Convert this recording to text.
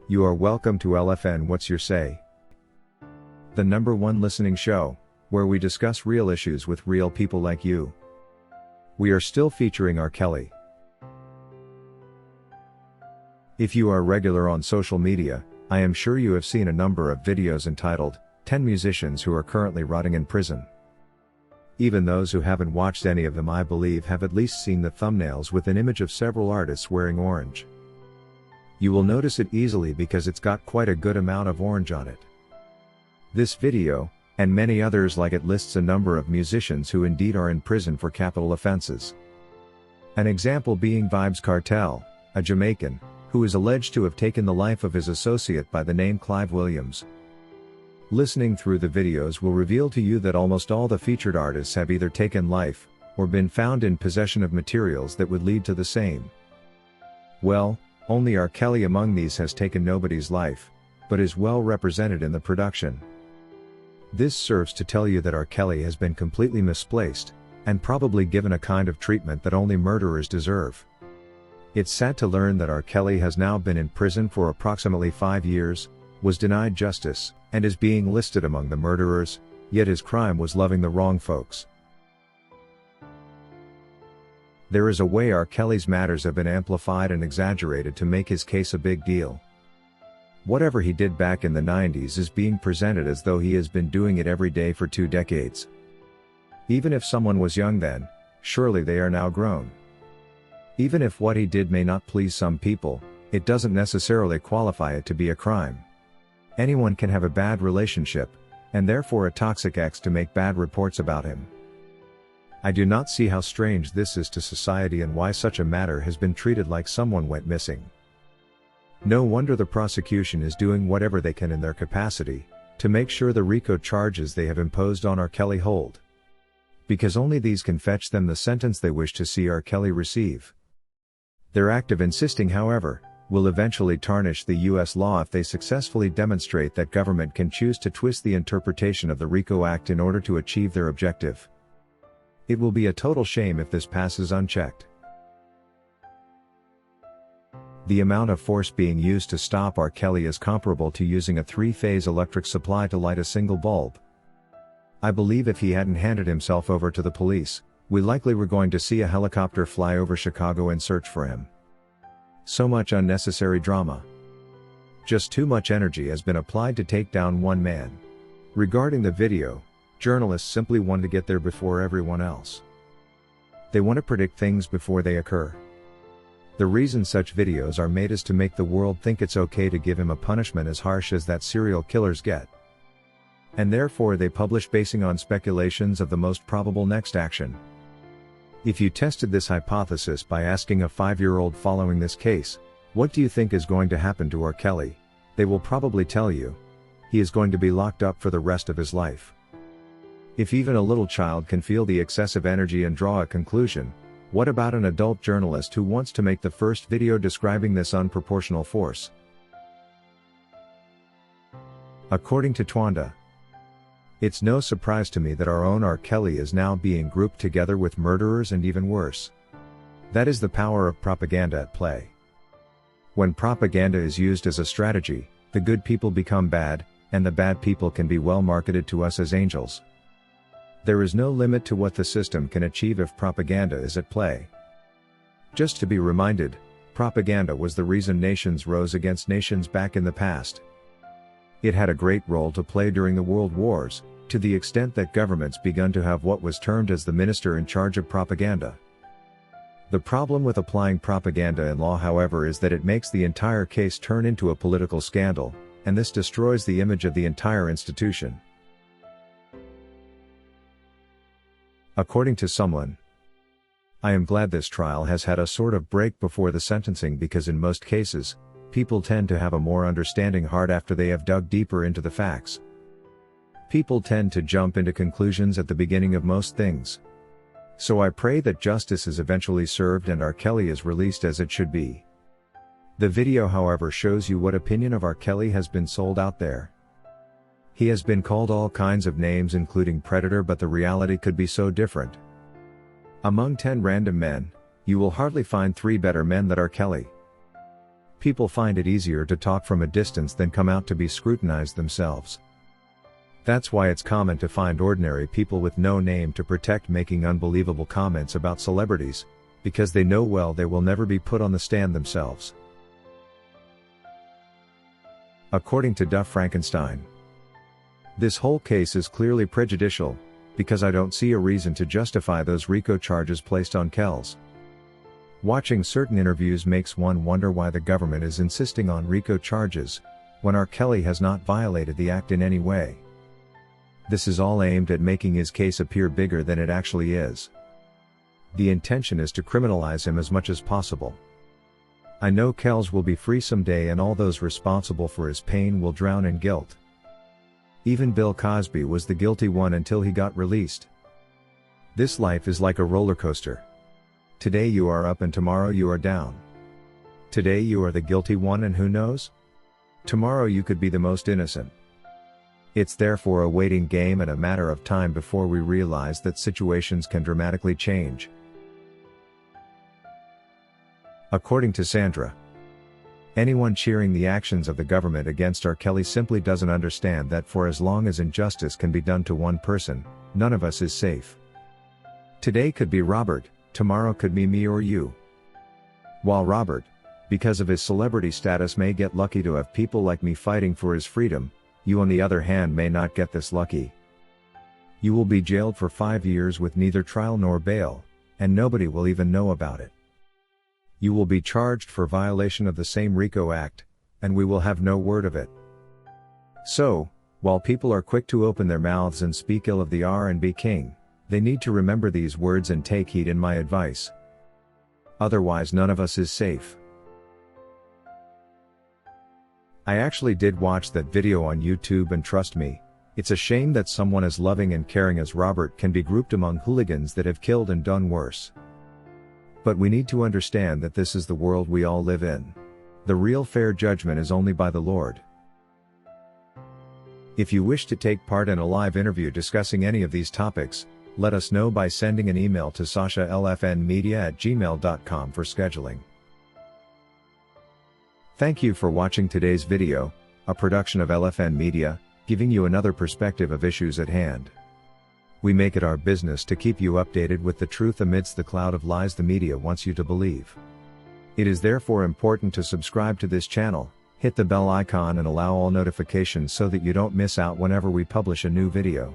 You are welcome to LFN What's Your Say? The #1 listening show, where we discuss real issues with real people like you. We are still featuring R. Kelly. If you are regular on social media, I am sure you have seen a number of videos entitled, 10 Musicians Who Are Currently Rotting in Prison. Even those who haven't watched any of them, I believe, have at least seen the thumbnails with an image of several artists wearing orange. You will notice it easily because it's got quite a good amount of orange on it. This video, and many others like it, lists a number of musicians who indeed are in prison for capital offenses. An example being Vybz Kartel, a Jamaican, who is alleged to have taken the life of his associate by the name Clive Williams. Listening through the videos will reveal to you that almost all the featured artists have either taken life, or been found in possession of materials that would lead to the same. Well, only R. Kelly among these has taken nobody's life, but is well represented in the production. This serves to tell you that R. Kelly has been completely misplaced, and probably given a kind of treatment that only murderers deserve. It's sad to learn that R. Kelly has now been in prison for approximately 5 years, was denied justice, and is being listed among the murderers, yet his crime was loving the wrong folks. There is a way R. Kelly's matters have been amplified and exaggerated to make his case a big deal. Whatever he did back in the 90s is being presented as though he has been doing it every day for 2 decades. Even if someone was young then, surely they are now grown. Even if what he did may not please some people, it doesn't necessarily qualify it to be a crime. Anyone can have a bad relationship, and therefore a toxic ex, to make bad reports about him. I do not see how strange this is to society and why such a matter has been treated like someone went missing. No wonder the prosecution is doing whatever they can in their capacity, to make sure the RICO charges they have imposed on R. Kelly hold. Because only these can fetch them the sentence they wish to see R. Kelly receive. Their act of insisting, however, will eventually tarnish the U.S. law if they successfully demonstrate that government can choose to twist the interpretation of the RICO Act in order to achieve their objective. It will be a total shame if this passes unchecked. The amount of force being used to stop R. Kelly is comparable to using a 3-phase electric supply to light a single bulb. I believe if he hadn't handed himself over to the police, we likely were going to see a helicopter fly over Chicago and search for him. So much unnecessary drama. Just too much energy has been applied to take down one man. Regarding the video, journalists simply want to get there before everyone else. They want to predict things before they occur. The reason such videos are made is to make the world think it's okay to give him a punishment as harsh as that serial killers get. And therefore they publish basing on speculations of the most probable next action. If you tested this hypothesis by asking a 5-year-old following this case, what do you think is going to happen to R. Kelly? They will probably tell you, he is going to be locked up for the rest of his life. If even a little child can feel the excessive energy and draw a conclusion, what about an adult journalist who wants to make the first video describing this unproportional force? According to Twanda, it's no surprise to me that our own R. Kelly is now being grouped together with murderers and even worse. That is the power of propaganda at play. When propaganda is used as a strategy, the good people become bad, and the bad people can be well marketed to us as angels. There is no limit to what the system can achieve if propaganda is at play. Just to be reminded, propaganda was the reason nations rose against nations back in the past. It had a great role to play during the World Wars, to the extent that governments begun to have what was termed as the minister in charge of propaganda. The problem with applying propaganda in law, however, is that it makes the entire case turn into a political scandal, and this destroys the image of the entire institution. According to someone, I am glad this trial has had a sort of break before the sentencing, because in most cases, people tend to have a more understanding heart after they have dug deeper into the facts. People tend to jump into conclusions at the beginning of most things. So I pray that justice is eventually served and R. Kelly is released as it should be. The video, however, shows you what opinion of R. Kelly has been sold out there. He has been called all kinds of names including predator, but the reality could be so different. Among 10 random men, you will hardly find 3 better men than R. Kelly. People find it easier to talk from a distance than come out to be scrutinized themselves. That's why it's common to find ordinary people with no name to protect making unbelievable comments about celebrities, because they know well they will never be put on the stand themselves. According to Duff Frankenstein, this whole case is clearly prejudicial, because I don't see a reason to justify those RICO charges placed on Kells. Watching certain interviews makes one wonder why the government is insisting on RICO charges, when R. Kelly has not violated the act in any way. This is all aimed at making his case appear bigger than it actually is. The intention is to criminalize him as much as possible. I know Kells will be free someday and all those responsible for his pain will drown in guilt. Even Bill Cosby was the guilty one until he got released. This life is like a roller coaster. Today you are up and tomorrow you are down. Today you are the guilty one and who knows? Tomorrow you could be the most innocent. It's therefore a waiting game and a matter of time before we realize that situations can dramatically change. According to Sandra, anyone cheering the actions of the government against R. Kelly simply doesn't understand that for as long as injustice can be done to one person, none of us is safe. Today could be Robert, tomorrow could be me or you. While Robert, because of his celebrity status, may get lucky to have people like me fighting for his freedom, you on the other hand may not get this lucky. You will be jailed for 5 years with neither trial nor bail, and nobody will even know about it. You will be charged for violation of the same RICO Act, and we will have no word of it. So, while people are quick to open their mouths and speak ill of the R&B king, they need to remember these words and take heed in my advice. Otherwise none of us is safe. I actually did watch that video on YouTube and trust me, it's a shame that someone as loving and caring as Robert can be grouped among hooligans that have killed and done worse. But we need to understand that this is the world we all live in. The real fair judgment is only by the Lord. If you wish to take part in a live interview discussing any of these topics, let us know by sending an email to sashalfnmedia@gmail.com for scheduling. Thank you for watching today's video, a production of LFN Media, giving you another perspective of issues at hand. We make it our business to keep you updated with the truth amidst the cloud of lies the media wants you to believe. It is therefore important to subscribe to this channel, hit the bell icon and allow all notifications so that you don't miss out whenever we publish a new video.